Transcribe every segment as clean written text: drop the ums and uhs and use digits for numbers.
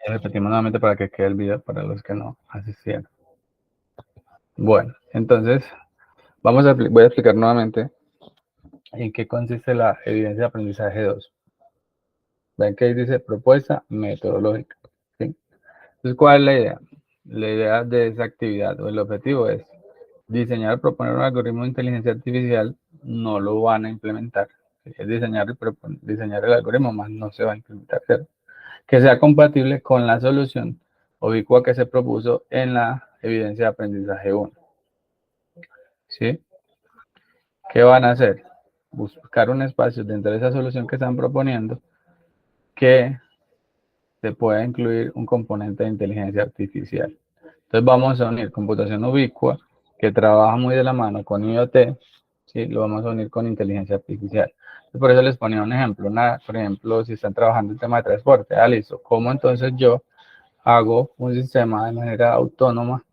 Repetimos nuevamente para que quede el video para los que no asistieron. Bueno, entonces voy a explicar nuevamente en qué consiste la evidencia de aprendizaje 2. Ven que ahí dice propuesta metodológica. ¿Sí? Entonces, ¿cuál es la idea? La idea de esa actividad o el objetivo es diseñar o proponer un algoritmo de inteligencia artificial. No lo van a implementar. Es diseñar el algoritmo, más no se va a implementar. ¿Cierto? Que sea compatible con la solución ubicua que se propuso en la evidencia de aprendizaje 1. ¿Sí? ¿Qué van a hacer? Buscar un espacio dentro de esa solución que están proponiendo que se pueda incluir un componente de inteligencia artificial. Entonces vamos a unir computación ubicua, que trabaja muy de la mano con IoT, ¿sí? Lo vamos a unir con inteligencia artificial. Por eso les ponía un ejemplo. Por ejemplo, si están trabajando el tema de transporte, listo. ¿Cómo entonces yo hago un sistema de manera autónoma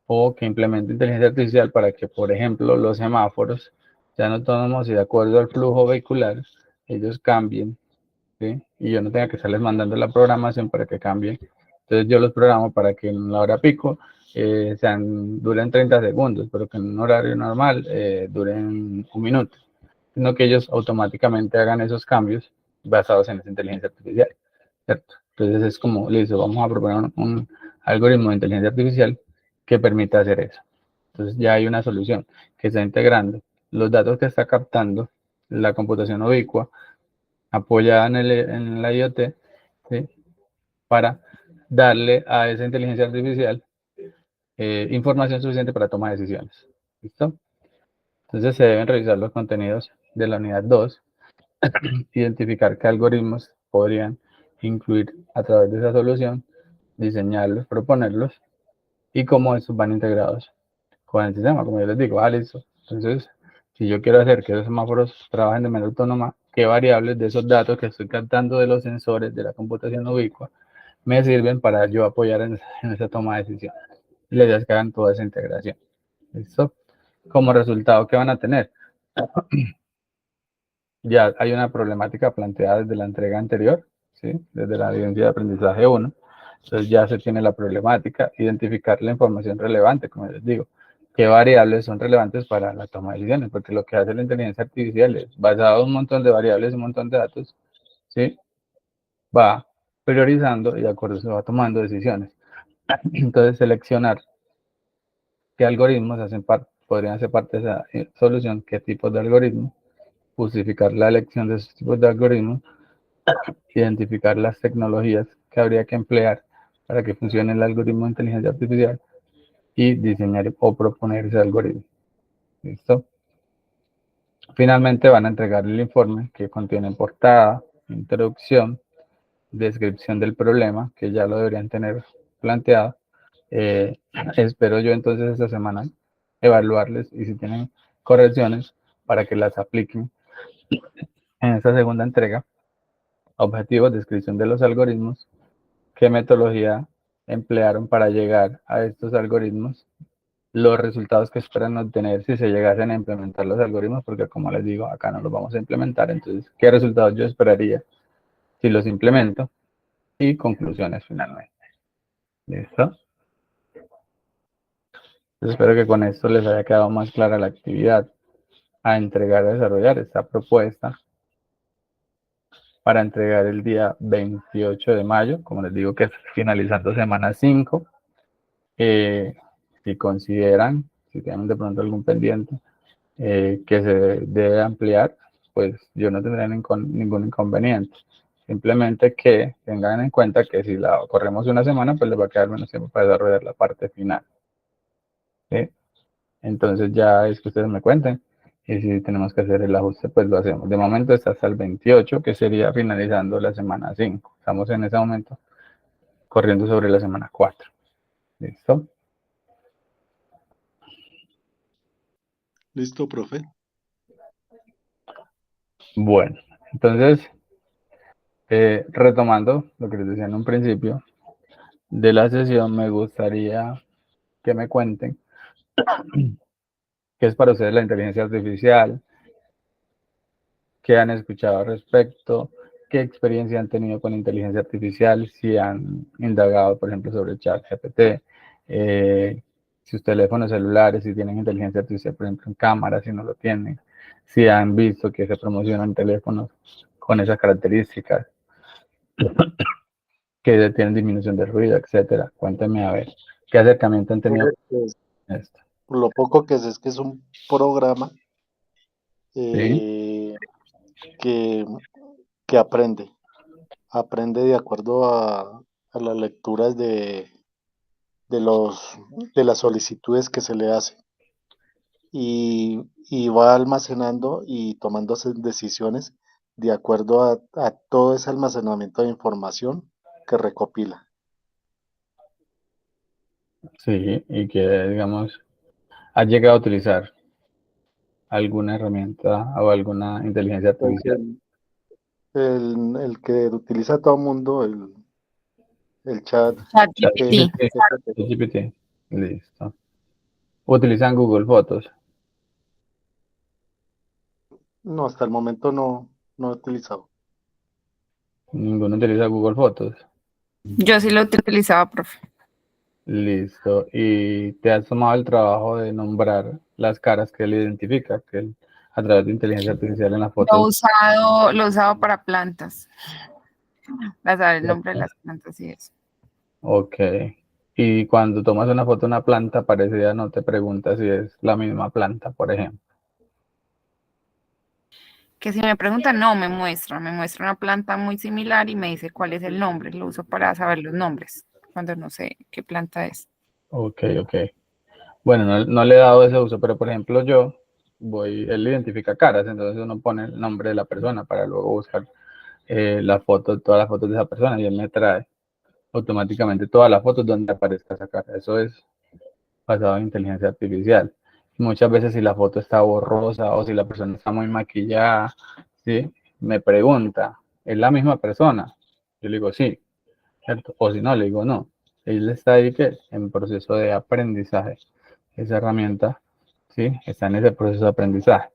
o que implemente inteligencia artificial para que, por ejemplo, los semáforos sean autónomos y de acuerdo al flujo vehicular, ellos cambien, ¿sí? Y yo no tenga que estarles mandando la programación para que cambien? Entonces yo los programo para que en la hora pico duren 30 segundos, pero que en un horario normal duren un minuto, sino que ellos automáticamente hagan esos cambios basados en esa inteligencia artificial, ¿cierto? Entonces es como, listo, vamos a proponer un algoritmo de inteligencia artificial que permita hacer eso. Entonces ya hay una solución que está integrando los datos que está captando la computación ubicua apoyada en la IoT, ¿sí? Para darle a esa inteligencia artificial información suficiente para tomar decisiones. ¿Listo? Entonces se deben revisar los contenidos de la unidad 2, identificar qué algoritmos podrían incluir a través de esa solución, diseñarlos, proponerlos y cómo estos van integrados con el sistema, como yo les digo. Listo. Entonces, si yo quiero hacer que esos semáforos trabajen de manera autónoma, ¿qué variables de esos datos que estoy captando de los sensores de la computación ubicua me sirven para yo apoyar en esa toma de decisiones? Y les das que hagan toda esa integración. ¿Listo? Como resultado, ¿qué van a tener? Ya hay una problemática planteada desde la entrega anterior, ¿sí? Desde la evidencia de aprendizaje 1. Entonces ya se tiene la problemática, identificar la información relevante, como les digo, qué variables son relevantes para la toma de decisiones, porque lo que hace la inteligencia artificial es, basado en un montón de variables y un montón de datos, ¿sí? Va priorizando y de acuerdo se va tomando decisiones. Entonces seleccionar qué algoritmos podrían ser parte de esa solución, qué tipos de algoritmos, justificar la elección de esos tipos de algoritmos, identificar las tecnologías que habría que emplear para que funcione el algoritmo de inteligencia artificial y diseñar o proponer ese algoritmo. ¿Listo? Finalmente van a entregar el informe que contiene portada, introducción, descripción del problema, que ya lo deberían tener planteado. Espero yo entonces esta semana evaluarles y si tienen correcciones para que las apliquen en esta segunda entrega. Objetivos, descripción de los algoritmos, qué metodología emplearon para llegar a estos algoritmos, los resultados que esperan obtener si se llegasen a implementar los algoritmos, porque como les digo, acá no los vamos a implementar, entonces, ¿qué resultados yo esperaría si los implemento? Y conclusiones finalmente. ¿Listo? Entonces, espero que con esto les haya quedado más clara la actividad a entregar, a desarrollar esta propuesta para entregar el día 28 de mayo, como les digo que es finalizando semana 5. Si consideran, si tienen de pronto algún pendiente que se debe ampliar, pues yo no tendré ningún inconveniente. Simplemente que tengan en cuenta que si la corremos una semana, pues les va a quedar menos tiempo para desarrollar la parte final. ¿Sí? Entonces ya es que ustedes me cuenten. Y si tenemos que hacer el ajuste, pues lo hacemos. De momento está hasta el 28, que sería finalizando la semana 5. Estamos en ese momento corriendo sobre la semana 4. ¿Listo? Listo, profe. Bueno, entonces, retomando lo que les decía en un principio de la sesión, me gustaría que me cuenten qué es para ustedes la inteligencia artificial, qué han escuchado al respecto, qué experiencia han tenido con inteligencia artificial, si han indagado, por ejemplo, sobre ChatGPT, sus teléfonos celulares, si tienen inteligencia artificial, por ejemplo, en cámaras, si no lo tienen, si han visto que se promocionan teléfonos con esas características, que tienen disminución de ruido, etcétera. Cuéntame a ver, ¿qué acercamiento han tenido Pues, con esto? lo poco que sé es que es un programa Sí, eh, que, que aprende de acuerdo a las lecturas de los, de las solicitudes que se le hace y va almacenando y tomando decisiones de acuerdo a todo ese almacenamiento de información que recopila. sí, y que, digamos, ha llegado a utilizar alguna herramienta o alguna inteligencia Pues artificial. el que utiliza todo el mundo, el chat ChatGPT. ChatGPT, ChatGPT, listo. Utilizan Google Fotos. no, hasta el momento no he utilizado. Ninguno utiliza Google Fotos. Yo sí lo utilizaba, profe. Listo. Y te has tomado el trabajo de nombrar las caras que él identifica, que él, a través de inteligencia artificial en las fotos. Lo he usado para plantas, para saber el nombre de las plantas y eso. Ok. Y cuando tomas una foto de una planta parecida, no te preguntas si es la misma planta, por ejemplo. Que si me preguntan, no, me muestra una planta muy similar y me dice cuál es el nombre. Lo uso para saber los nombres, cuando no sé qué planta es. Ok, ok. Bueno, no le he dado ese uso, pero por ejemplo yo él identifica caras, entonces uno pone el nombre de la persona para luego buscar la foto, todas las fotos de esa persona y él me trae automáticamente todas las fotos donde aparezca esa cara. Eso es basado en inteligencia artificial. Muchas veces si la foto está borrosa o si la persona está muy maquillada, ¿sí? Me pregunta, ¿es la misma persona? Yo le digo sí, ¿cierto? O si no, le digo no. Él está ahí que en proceso de aprendizaje. Esa herramienta, ¿sí? Está en ese proceso de aprendizaje.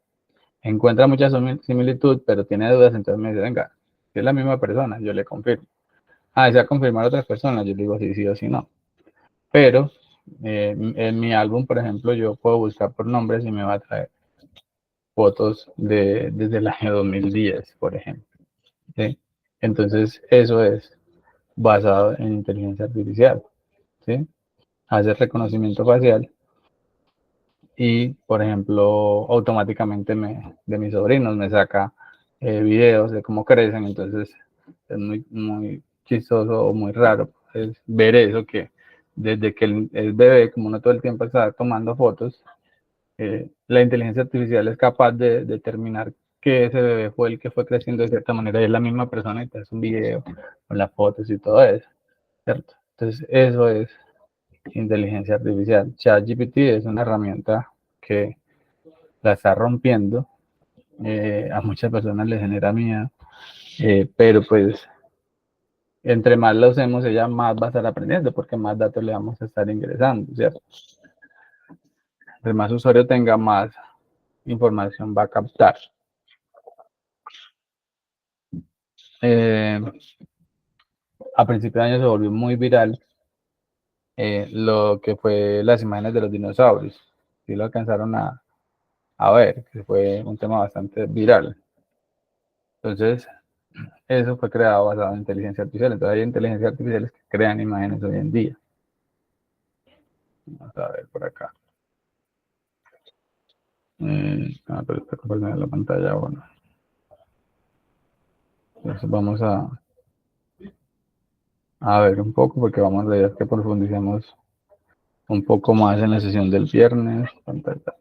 Encuentra mucha similitud, pero tiene dudas, entonces me dice, venga, si es la misma persona, yo le confirmo. Ah, ¿desea confirmar a otras personas? Yo le digo sí, sí o sí no. Pero en mi álbum, por ejemplo, yo puedo buscar por nombres y me va a traer fotos desde el año 2010, por ejemplo. ¿Sí? Entonces, eso es basado en inteligencia artificial. ¿Sí? Hace reconocimiento facial y, por ejemplo, automáticamente de mis sobrinos me saca videos de cómo crecen. Entonces, es muy chistoso o muy raro pues, ver eso que desde que el bebé, como uno todo el tiempo está tomando fotos, la inteligencia artificial es capaz de determinar que ese bebé fue el que fue creciendo de cierta manera y es la misma persona y te hace un video con las fotos y todo eso, ¿cierto? Entonces, eso es inteligencia artificial. ChatGPT es una herramienta que la está rompiendo. A muchas personas les genera miedo, pero pues entre más la usemos, ella más va a estar aprendiendo porque más datos le vamos a estar ingresando, ¿cierto? Entre más usuario tenga, más información va a captar. Eh, a principios de año se volvió muy viral lo que fue las imágenes de los dinosaurios. Sí lo alcanzaron a ver, que fue un tema bastante viral. Entonces, eso fue creado basado en inteligencia artificial. Entonces, hay inteligencias artificiales que crean imágenes hoy en día. Vamos a ver por acá. Pero está compartiendo la pantalla. Bueno, entonces vamos a ver un poco, porque vamos a ver que profundicemos un poco más en la sesión del viernes. Pantalla.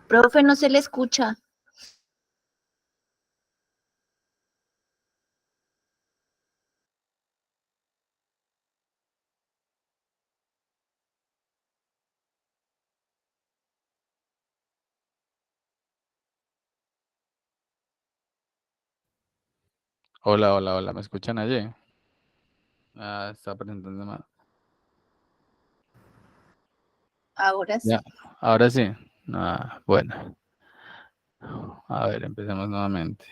Profe, no se le escucha. Hola, hola, hola, ¿me escuchan allí? Ah, está presentando más. Ahora sí. Ya, ahora sí. Ah, bueno, a ver, empecemos nuevamente.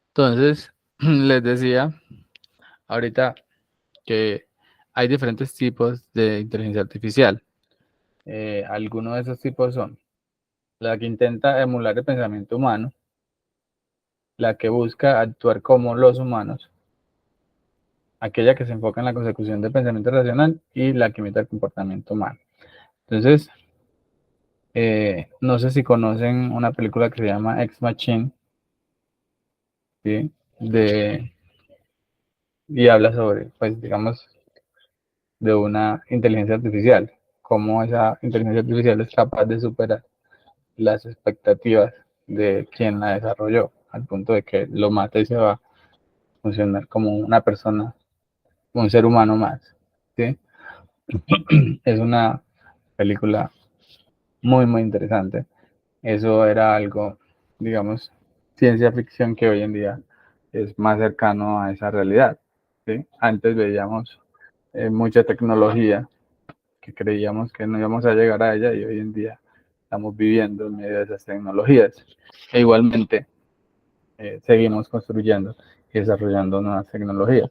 Entonces, les decía ahorita que hay diferentes tipos de inteligencia artificial. Algunos de esos tipos son la que intenta emular el pensamiento humano, la que busca actuar como los humanos, aquella que se enfoca en la consecución del pensamiento racional y la que imita el comportamiento humano. Entonces, no sé si conocen una película que se llama Ex Machina, ¿sí? Y habla sobre, pues, digamos, de una inteligencia artificial, cómo esa inteligencia artificial es capaz de superar las expectativas de quien la desarrolló, al punto de que lo mata y se va a funcionar como una persona, un ser humano más, ¿sí? Es una película muy, muy interesante. Eso era algo, digamos, ciencia ficción que hoy en día es más cercano a esa realidad, ¿sí? Antes veíamos mucha tecnología que creíamos que no íbamos a llegar a ella y hoy en día estamos viviendo en medio de esas tecnologías. E igualmente, seguimos construyendo y desarrollando nuevas tecnologías,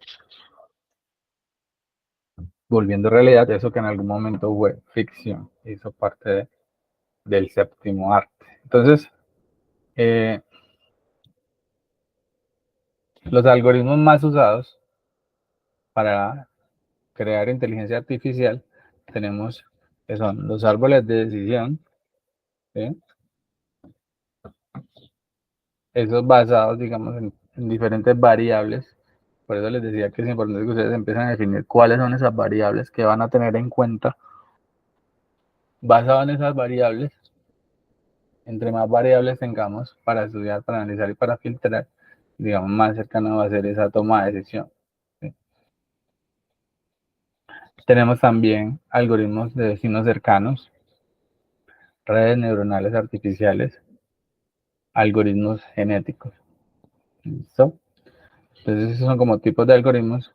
volviendo realidad eso que en algún momento fue ficción, hizo parte del séptimo arte. Entonces, eh, los algoritmos más usados para crear inteligencia artificial tenemos que son los árboles de decisión, ¿sí? Esos basados, digamos, en diferentes variables. Por eso les decía que es importante que ustedes empiecen a definir cuáles son esas variables que van a tener en cuenta. Basado en esas variables, entre más variables tengamos para estudiar, para analizar y para filtrar, digamos, más cercano va a ser esa toma de decisión, ¿sí? Tenemos también algoritmos de vecinos cercanos, redes neuronales artificiales, algoritmos genéticos. ¿Listo? Entonces, esos son como tipos de algoritmos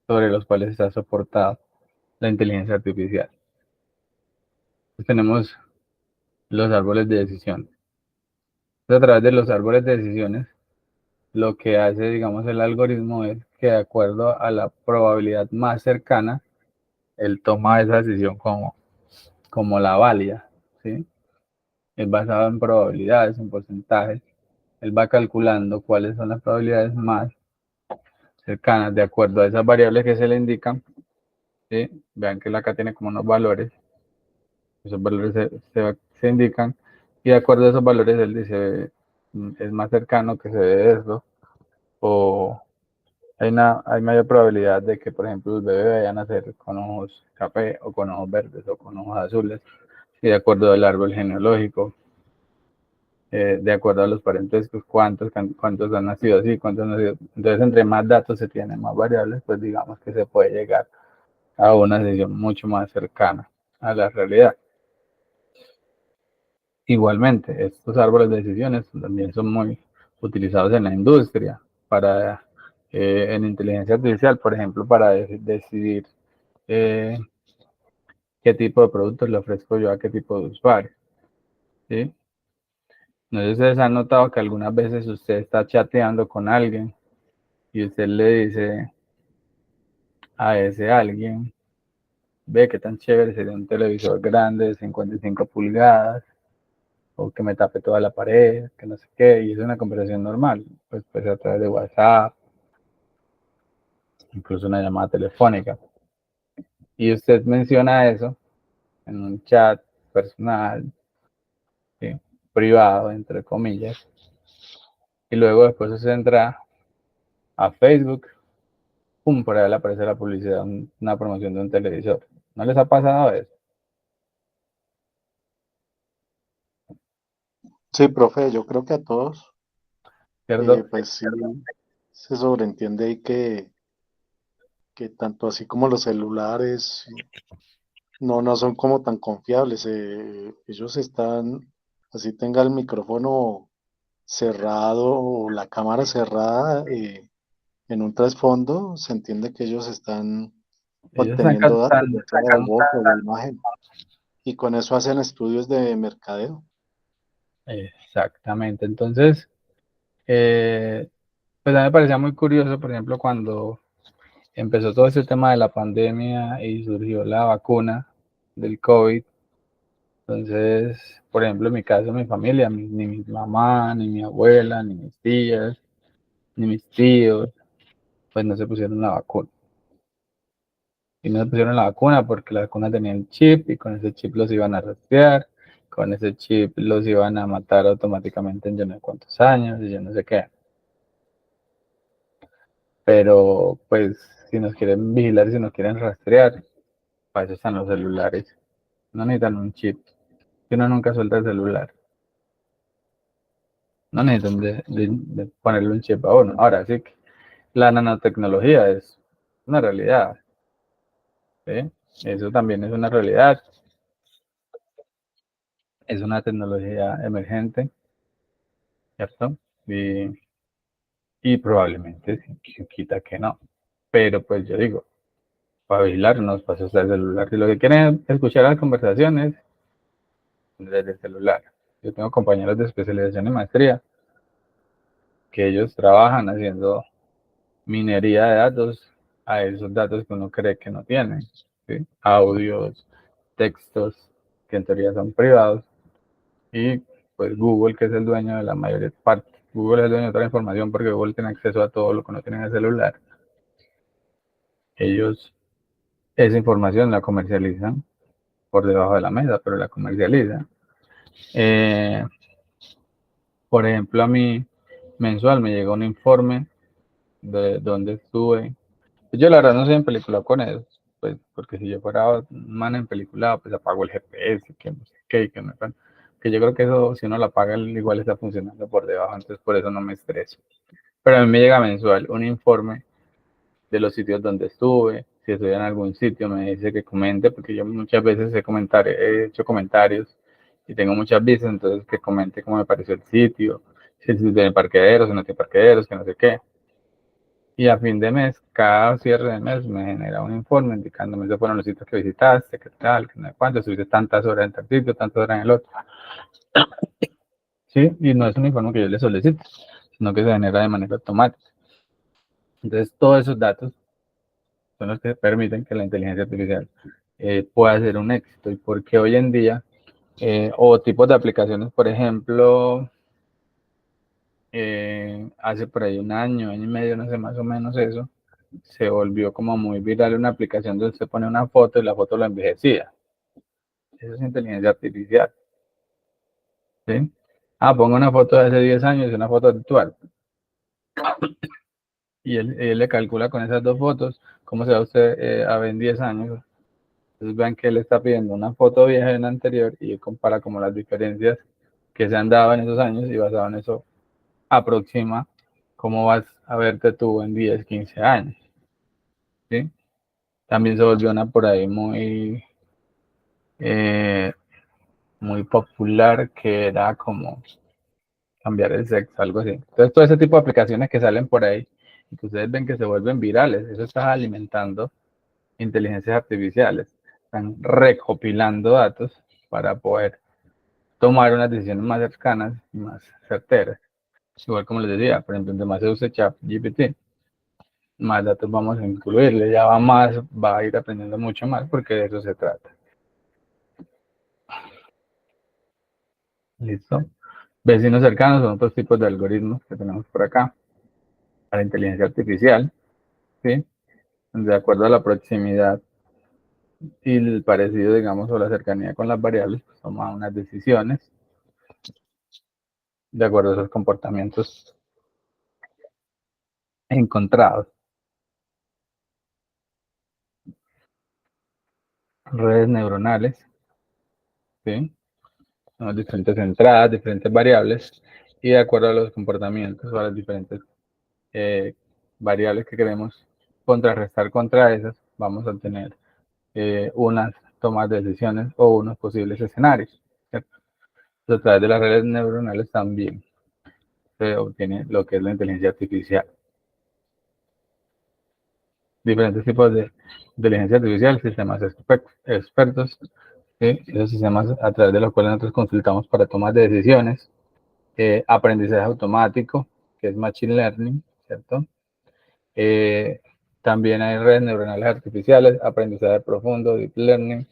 sobre los cuales está soportada la inteligencia artificial. Entonces, tenemos los árboles de decisión. Entonces, a través de los árboles de decisiones, lo que hace, digamos, el algoritmo es que de acuerdo a la probabilidad más cercana, él toma esa decisión como la válida, ¿sí? Es basado en probabilidades, en porcentajes. Él va calculando cuáles son las probabilidades más cercanas de acuerdo a esas variables que se le indican, ¿sí? Vean que acá tiene como unos valores, esos valores se indican, y de acuerdo a esos valores él dice, es más cercano que se dé esto, o hay mayor probabilidad de que, por ejemplo, los bebés vayan a nacer con ojos café, o con ojos verdes, o con ojos azules, y de acuerdo al árbol genealógico, de acuerdo a los parentescos, cuántos han nacido así, cuántos han nacido. Entonces, entre más datos se tienen, más variables, pues digamos que se puede llegar a una decisión mucho más cercana a la realidad. Igualmente, estos árboles de decisiones también son muy utilizados en la industria, para, en inteligencia artificial, por ejemplo, para decidir qué tipo de productos le ofrezco yo a qué tipo de usuario, ¿sí? No sé si ustedes han notado que algunas veces usted está chateando con alguien y usted le dice a ese alguien, ve qué tan chévere sería un televisor grande de 55 pulgadas, o que me tape toda la pared, que no sé qué, y es una conversación normal, pues a través de WhatsApp, incluso una llamada telefónica. Y usted menciona eso en un chat personal, ¿sí? Privado, entre comillas, y luego después usted entra a Facebook, pum, por ahí le aparece la publicidad, una promoción de un televisor. ¿No les ha pasado eso? Sí, profe, yo creo que a todos, ¿Cierto? pues sí, se sobreentiende ahí que tanto así como los celulares no son como tan confiables. Ellos están, así tenga el micrófono cerrado o la cámara cerrada, en un trasfondo se entiende que ellos están Ellos están obteniendo datos, captando. ya sea de voz o de imagen, y con eso hacen estudios de mercadeo. Exactamente. Entonces, pues a mí me parecía muy curioso, por ejemplo, cuando empezó todo ese tema de la pandemia y surgió la vacuna del COVID. Entonces, por ejemplo, en mi caso, mi familia, ni mi mamá, ni mi abuela, ni mis tías, ni mis tíos, pues no se pusieron la vacuna. Y no se pusieron la vacuna porque la vacuna tenía el chip y con ese chip los iban a rastrear, con ese chip los iban a matar automáticamente en yo no sé cuántos años y yo no sé qué. Pero pues si nos quieren vigilar, si nos quieren rastrear, para eso están los celulares. No necesitan un chip. Si uno nunca suelta el celular, no necesitan de ponerle un chip a uno. Ahora sí que la nanotecnología es una realidad, ¿sí? Eso también es una realidad, es una tecnología emergente, ¿cierto? Y probablemente se quita que no. Pero pues yo digo, para vigilarnos, para usar el celular. Si lo que quieren es escuchar las conversaciones, desde el celular. Yo tengo compañeros de especialización y maestría que ellos trabajan haciendo minería de datos a esos datos que uno cree que no tiene, ¿sí? Audios, textos, que en teoría son privados, y pues Google, que es el dueño de la mayor parte, Google es el dueño de toda la información porque Google tiene acceso a todo lo que no tiene en el celular. Ellos esa información la comercializan por debajo de la mesa, pero la comercializan. Eh, por ejemplo, a mí mensual me llega un informe de dónde estuve. Yo la verdad no soy en película con eso, pues porque si yo fuera un man en película, pues apago el GPS, que no sé qué, que no sé. Que yo creo que eso, si uno lo apaga, igual está funcionando por debajo, entonces por eso no me estreso. Pero a mí me llega mensual un informe de los sitios donde estuve, si estoy en algún sitio me dice que comente, porque yo muchas veces he hecho comentarios y tengo muchas vistas, entonces que comente cómo me pareció el sitio, si el sitio tiene parqueaderos, si no tiene parqueaderos, que no sé qué. Y a fin de mes, cada cierre de mes me genera un informe indicándome esos fueron los sitios que visitaste, qué tal, que no sé cuánto, estuviste tantas horas en tal sitio, tantas horas en el otro. Sí, y no es un informe que yo le solicite, sino que se genera de manera automática. Entonces, todos esos datos son los que permiten que la inteligencia artificial pueda ser un éxito. Y porque hoy en día, o tipos de aplicaciones, por ejemplo, hace por ahí un año y medio, no sé, más o menos eso, se volvió como muy viral una aplicación donde se pone una foto y la foto la envejecía. Eso es inteligencia artificial, ¿sí? Ah, pongo una foto de hace 10 años y una foto actual. Y él le calcula con esas dos fotos cómo se va usted a ver en 10 años. Entonces vean que él está pidiendo una foto vieja de la anterior y compara como las diferencias que se han dado en esos años y basado en eso aproxima cómo vas a verte tú en 10, 15 años, ¿sí? También se volvió una por ahí eh, muy popular que era como cambiar el sexo, algo así. Entonces todo ese tipo de aplicaciones que salen por ahí y que ustedes ven que se vuelven virales, eso está alimentando inteligencias artificiales, están recopilando datos para poder tomar unas decisiones más cercanas y más certeras. Igual como les decía, por ejemplo, entre más se use ChatGPT, más datos vamos a incluirle, ya va a ir aprendiendo mucho más porque de eso se trata. ¿Listo? Vecinos cercanos son otros tipos de algoritmos que tenemos por acá para inteligencia artificial, ¿sí? De acuerdo a la proximidad y el parecido, digamos, o la cercanía con las variables, pues toma unas decisiones de acuerdo a esos comportamientos encontrados. redes neuronales, ¿sí? Tenemos diferentes entradas, diferentes variables, y de acuerdo a los comportamientos o a las diferentes variables que queremos contrarrestar contra esas, vamos a tener unas tomas de decisiones o unos posibles escenarios, ¿cierto? Entonces, a través de las redes neuronales también se obtiene lo que es la inteligencia artificial. Diferentes tipos de inteligencia artificial, sistemas expertos, ¿sí? Esos sistemas a través de los cuales nosotros consultamos para tomar de decisiones, aprendizaje automático, que es Machine Learning, ¿cierto? También hay redes neuronales artificiales, aprendizaje profundo, Deep Learning,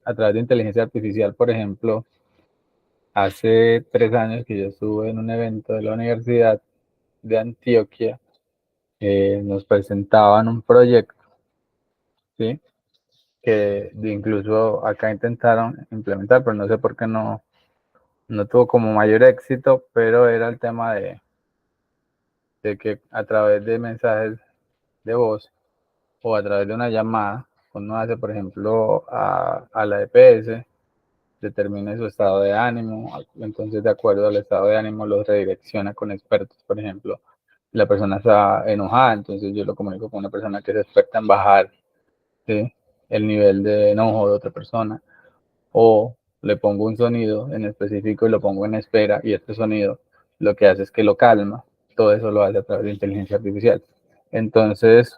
a través de inteligencia artificial, por ejemplo, hace 3 años que yo estuve en un evento de la Universidad de Antioquia, nos presentaban un proyecto, ¿sí? Que incluso acá intentaron implementar, pero no sé por qué no tuvo como mayor éxito, pero era el tema de que a través de mensajes de voz o a través de una llamada, uno hace, por ejemplo, a la EPS, determina su estado de ánimo, entonces de acuerdo al estado de ánimo lo redirecciona con expertos, por ejemplo, la persona está enojada, entonces yo lo comunico con una persona que es experta en bajar, ¿sí?, el nivel de enojo de otra persona, o le pongo un sonido en específico y lo pongo en espera, y este sonido lo que hace es que lo calma. Todo eso lo hace a través de inteligencia artificial. Entonces,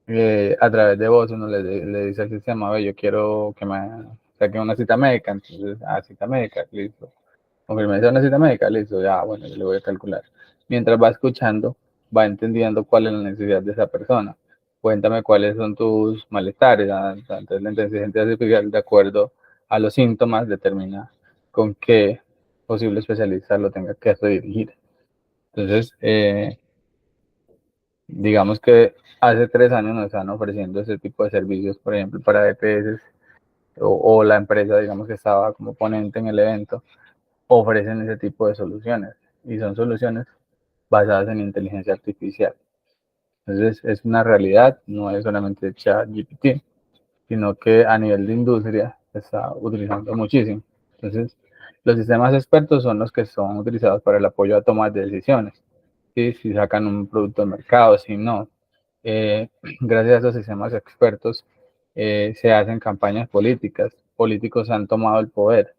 a través de voz uno le dice al sistema: "Ve, yo quiero que me saque una cita médica", entonces, cita médica, listo. Confirme una cita médica, listo, ya, bueno, yo le voy a calcular. Mientras va escuchando, va entendiendo cuál es la necesidad de esa persona. Cuéntame cuáles son tus malestares. Entonces la inteligencia artificial, de acuerdo a los síntomas, determina con qué posible especialista lo tenga que redirigir. Entonces, digamos que hace 3 años nos están ofreciendo ese tipo de servicios, por ejemplo, para EPS, o la empresa, digamos, que estaba como ponente en el evento, ofrecen ese tipo de soluciones, y son soluciones basadas en inteligencia artificial. Entonces es una realidad, no es solamente ChatGPT, sino que a nivel de industria se está utilizando muchísimo. Entonces, los sistemas expertos son los que son utilizados para el apoyo a tomas de decisiones, ¿sí? Si sacan un producto al mercado, si no. Gracias a esos sistemas expertos se hacen campañas políticas. Políticos han tomado el poder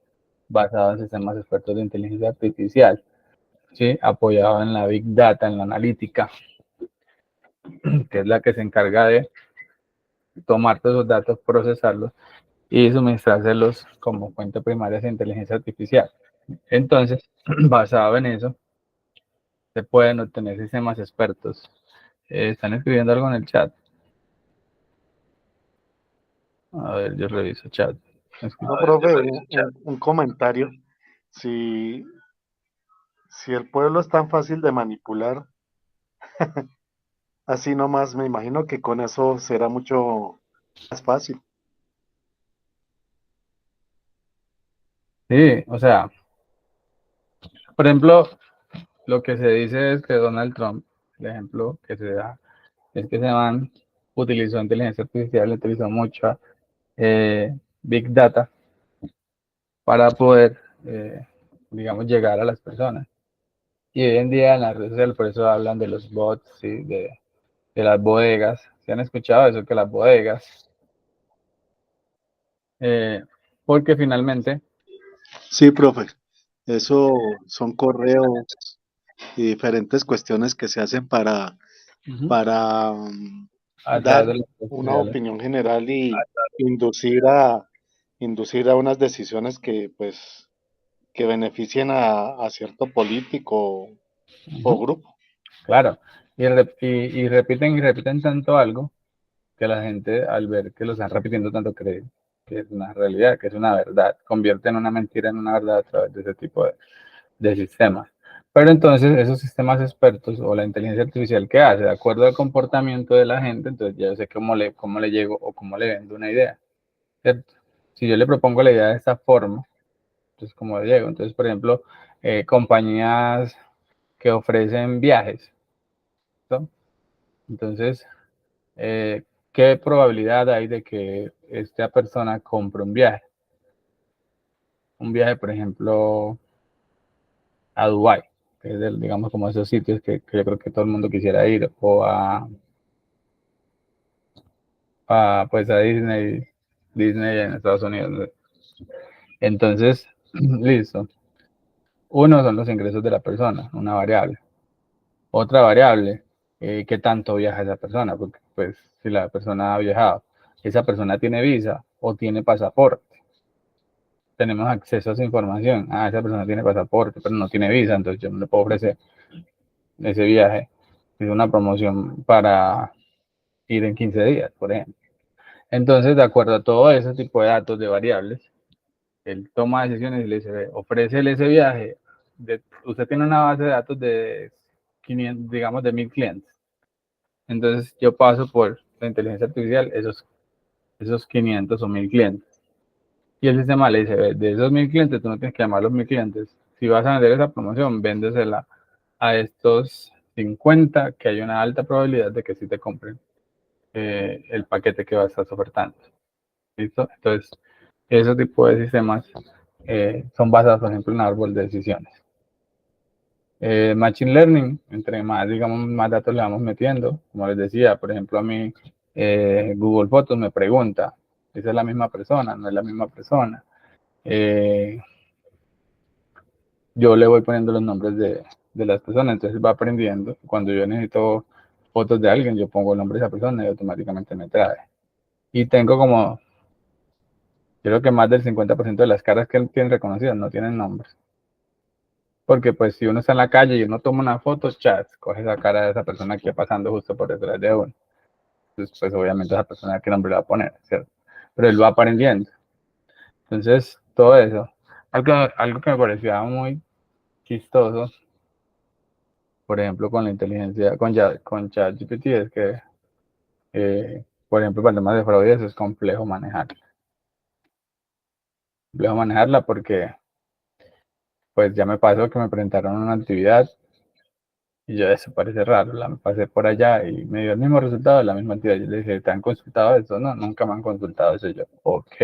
basado en sistemas expertos de inteligencia artificial, ¿sí?, apoyado en la Big Data, en la analítica, que es la que se encarga de tomar todos esos datos, procesarlos y suministrárselos como fuente primaria de inteligencia artificial. Entonces, basado en eso, se pueden obtener sistemas expertos. ¿Están escribiendo algo en el chat? A ver, yo reviso chat. No, profe, un comentario. Si, si el pueblo es tan fácil de manipular, así nomás, me imagino que con eso será mucho más fácil. Sí, o sea, por ejemplo, lo que se dice es que Donald Trump, el ejemplo que se da, es que ese man utilizó inteligencia artificial, utilizó mucha Big Data para poder, digamos, llegar a las personas. Y hoy en día en las redes sociales, por eso hablan de los bots, ¿sí?, de las bodegas. ¿Se han escuchado eso? Que las bodegas, porque finalmente, Sí, profe. Eso son correos y diferentes cuestiones que se hacen para a través dar de las redes una sociales, opinión general y inducir inducir a unas decisiones que pues que beneficien a cierto político o grupo. claro, y repiten y repiten tanto algo que la gente, al ver que lo están repitiendo tanto, cree que es una realidad, que es una verdad, convierten una mentira en una verdad a través de ese tipo de sistemas. Pero entonces esos sistemas expertos o la inteligencia artificial, ¿qué hace? De acuerdo al comportamiento de la gente, entonces ya sé cómo le llego o cómo le vendo una idea, ¿cierto? Si yo le propongo la idea de esta forma, entonces cómo le llego. Entonces, por ejemplo, compañías que ofrecen viajes, ¿no? Entonces, ¿qué probabilidad hay de que esta persona compre un viaje? Un viaje, por ejemplo, a Dubái, que es, digamos, como esos sitios que yo creo que todo el mundo quisiera ir, o pues a Disney en Estados Unidos. Entonces, listo. Uno son los ingresos de la persona, una variable. Otra variable, qué tanto viaja esa persona, porque pues si la persona ha viajado, esa persona tiene visa o tiene pasaporte. Tenemos acceso a esa información. Ah, esa persona tiene pasaporte, pero no tiene visa, entonces yo no le puedo ofrecer ese viaje. Es una promoción para ir en 15 días, por ejemplo. Entonces, de acuerdo a todo ese tipo de datos de variables, él toma decisiones y le dice, ofrécele ese viaje. Usted tiene una base de datos de 500, digamos, de 1000 clientes. Entonces, yo paso por la inteligencia artificial esos 500 o 1000 clientes. Y el sistema le dice, de esos 1000 clientes, tú no tienes que llamar a los 1000 clientes. Si vas a vender esa promoción, véndesela a estos 50, que hay una alta probabilidad de que sí te compren el paquete que vas a estar ofertando. ¿Listo? Entonces, ese tipo de sistemas son basados, por ejemplo, en un árbol de decisiones. Machine Learning, entre más, digamos, más datos le vamos metiendo, como les decía, por ejemplo, a mí Google Fotos me pregunta, ¿esa es la misma persona? ¿No es la misma persona? Yo le voy poniendo los nombres de las personas, entonces va aprendiendo. Cuando yo necesito fotos de alguien, yo pongo el nombre de esa persona y automáticamente me trae. Y tengo como, creo que más del 50% de las caras que él tiene reconocidas no tienen nombres. Porque pues si uno está en la calle y uno toma una foto, chat, coge esa cara de esa persona que va pasando justo por detrás de uno. Entonces, pues obviamente esa persona qué nombre le va a poner, ¿cierto? Pero él va aprendiendo. Entonces, todo eso. Algo que me parecía muy chistoso, por ejemplo, con la inteligencia, con ChatGPT, es que, por ejemplo, para temas de fraude, eso es complejo manejarla. Complejo manejarla porque, pues ya me pasó que me presentaron una actividad y yo, eso parece raro, la pasé por allá y me dio el mismo resultado, la misma actividad. Yo le dije, ¿te han consultado eso? No, nunca me han consultado eso. Yo, ok.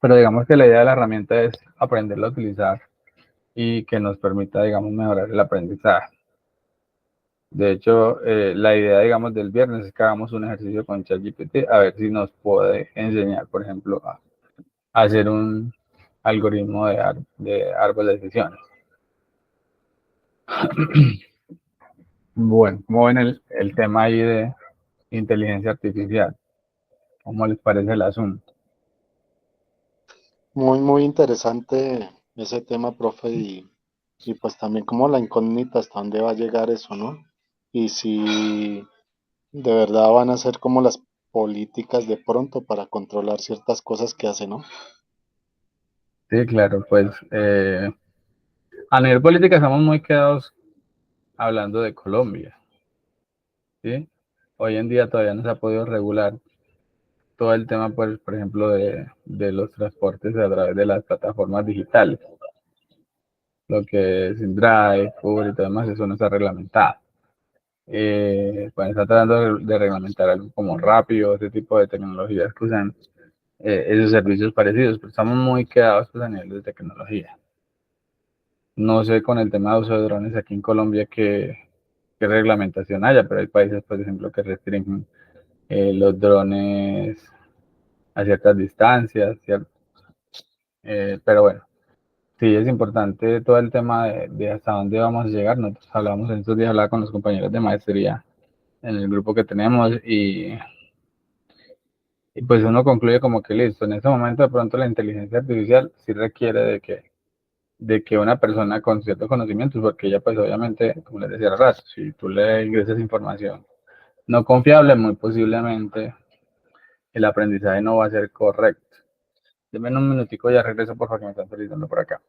Pero digamos que la idea de la herramienta es aprenderla a utilizar y que nos permita, digamos, mejorar el aprendizaje. De hecho, la idea, digamos, del viernes es que hagamos un ejercicio con ChatGPT a ver si nos puede enseñar, por ejemplo, a hacer un algoritmo de árbol de decisiones. Bueno, ¿cómo ven el tema ahí de inteligencia artificial? ¿Cómo les parece el asunto? Muy, muy interesante ese tema, profe, y pues también como la incógnita hasta dónde va a llegar eso, ¿no? Y si de verdad van a ser como las políticas de pronto para controlar ciertas cosas que hace, ¿no? Sí, claro, pues a nivel política estamos muy quedados hablando de Colombia, ¿sí? Hoy en día todavía no se ha podido regular todo el tema, pues, por ejemplo, de los transportes a través de las plataformas digitales. Lo que es InDrive, Uber y todo demás, eso no está reglamentado. Bueno, está tratando de reglamentar algo como rápido, ese tipo de tecnologías que usan esos servicios parecidos, pero estamos muy quedados pues, a nivel de tecnología. No sé con el tema de uso de drones aquí en Colombia qué reglamentación haya, pero hay países, por ejemplo, que restringen los drones a ciertas distancias, ¿cierto? Pero bueno, sí es importante todo el tema de hasta dónde vamos a llegar. Nosotros hablamos en estos días, hablaba con los compañeros de maestría en el grupo que tenemos y pues uno concluye como que listo, en ese momento de pronto la inteligencia artificial sí requiere de que una persona con ciertos conocimientos, porque ella pues obviamente, como les decía al rato, si tú le ingresas información no confiable, muy posiblemente el aprendizaje no va a ser correcto. Deme un minutico, ya regreso, por favor, que me están solicitando por acá.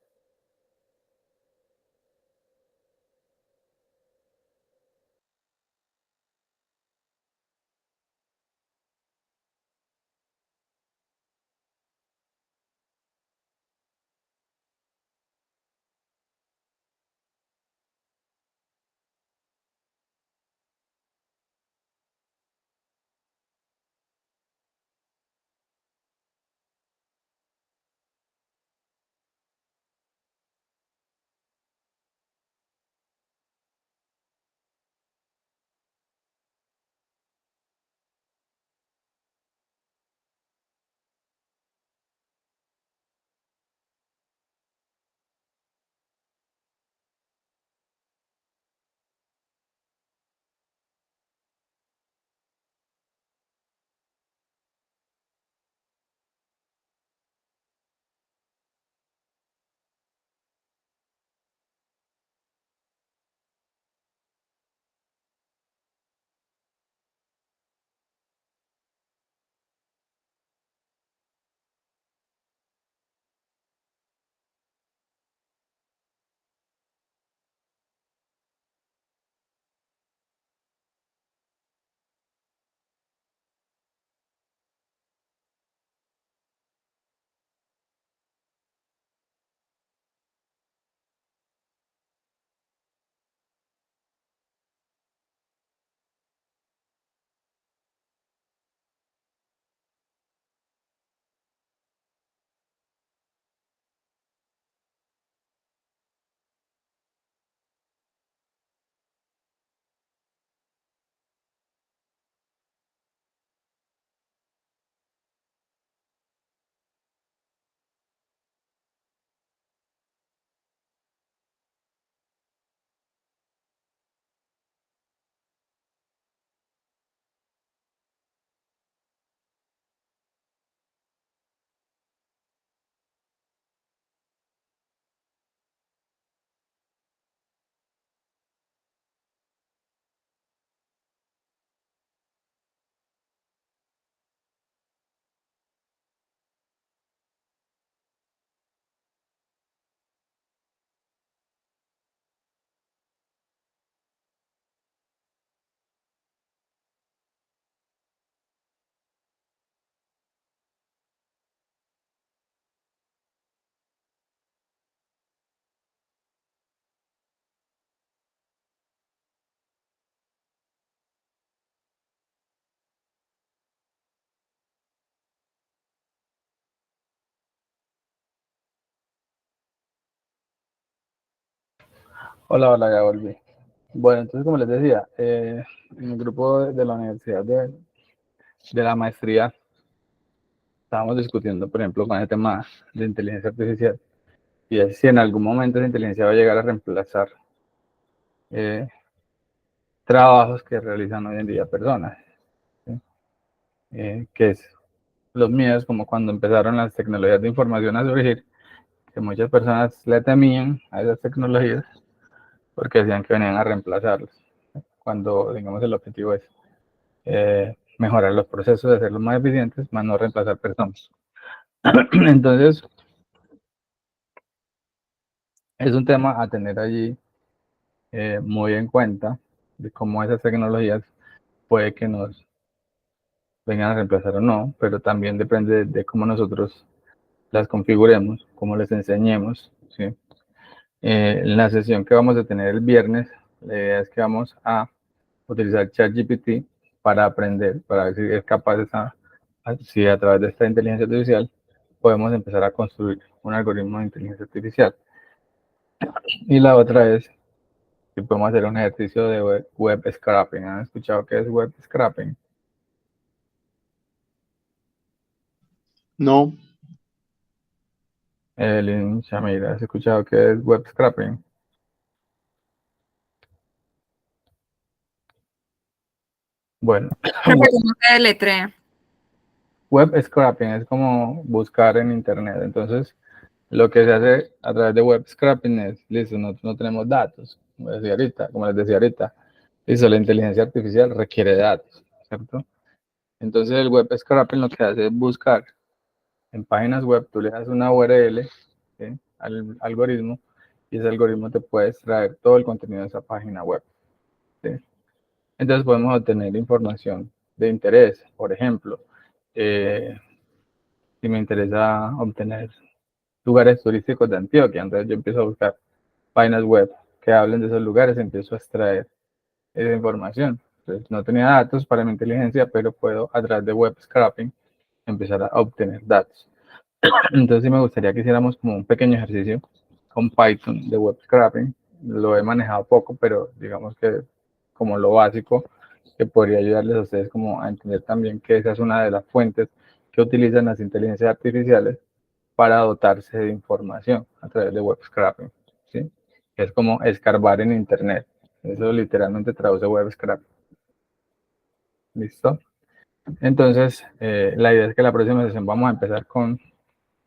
Hola, hola, ya volví. Bueno, entonces como les decía, en el grupo de la universidad de la maestría estábamos discutiendo, por ejemplo, con el tema de inteligencia artificial y es si en algún momento esa inteligencia va a llegar a reemplazar eh, trabajos que realizan hoy en día personas, ¿sí? Que es los miedos como cuando empezaron las tecnologías de información a surgir, que muchas personas le temían a esas tecnologías porque decían que venían a reemplazarlos, cuando digamos el objetivo es mejorar los procesos, hacerlos más eficientes, más no reemplazar personas. Entonces, es un tema a tener allí muy en cuenta de cómo esas tecnologías puede que nos vengan a reemplazar o no, pero también depende de cómo nosotros las configuremos, cómo les enseñemos, ¿sí? En la sesión que vamos a tener el viernes, la idea es que vamos a utilizar ChatGPT para aprender, para ver si es capaz si a través de esta inteligencia artificial podemos empezar a construir un algoritmo de inteligencia artificial. Y la otra es si podemos hacer un ejercicio de web scraping. ¿Han escuchado qué es web scraping? No, Elin Shamira, ¿has escuchado qué es web scraping? Bueno, Profe, ¿cómo se deletrea? web scraping es como buscar en internet. Entonces, lo que se hace a través de web scraping es, listo, nosotros no tenemos datos, como les decía ahorita, listo, la inteligencia artificial requiere datos, ¿cierto? Entonces, el web scraping lo que hace es buscar en páginas web, tú le das una URL, ¿sí?, al algoritmo, y ese algoritmo te puede extraer todo el contenido de esa página web, ¿sí? Entonces podemos obtener información de interés. Por ejemplo, si me interesa obtener lugares turísticos de Antioquia, entonces yo empiezo a buscar páginas web que hablen de esos lugares, empiezo a extraer esa información. Entonces no tenía datos para mi inteligencia, pero puedo a través de web scraping empezar a obtener datos. Entonces sí me gustaría que hiciéramos como un pequeño ejercicio con Python de web scraping. Lo he manejado poco, pero digamos que como lo básico que podría ayudarles a ustedes como a entender también que esa es una de las fuentes que utilizan las inteligencias artificiales para dotarse de información a través de web scraping, ¿sí? Es como escarbar en internet. Eso literalmente traduce web scraping. ¿Listo? Entonces, la idea es que la próxima sesión vamos a empezar con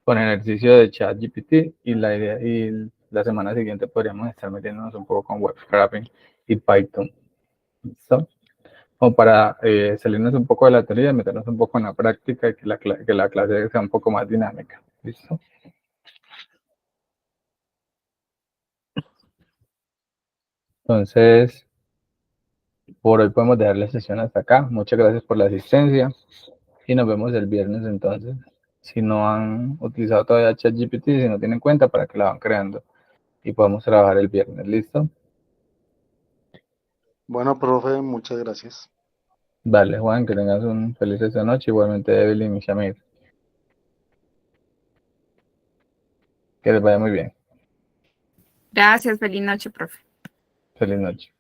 el ejercicio de ChatGPT y la semana siguiente podríamos estar metiéndonos un poco con web scraping y Python. ¿Listo? Como para salirnos un poco de la teoría, meternos un poco en la práctica y que la clase sea un poco más dinámica. ¿Listo? Entonces, por hoy podemos dejar la sesión hasta acá. Muchas gracias por la asistencia y nos vemos el viernes entonces. Si no han utilizado todavía ChatGPT, si no tienen cuenta, para que la van creando y podamos trabajar el viernes. ¿Listo? bueno, profe, muchas gracias. Dale, Juan, que tengas un feliz esta noche. Igualmente, Evelyn y Shamir. Que les vaya muy bien. Gracias, feliz noche, profe. Feliz noche.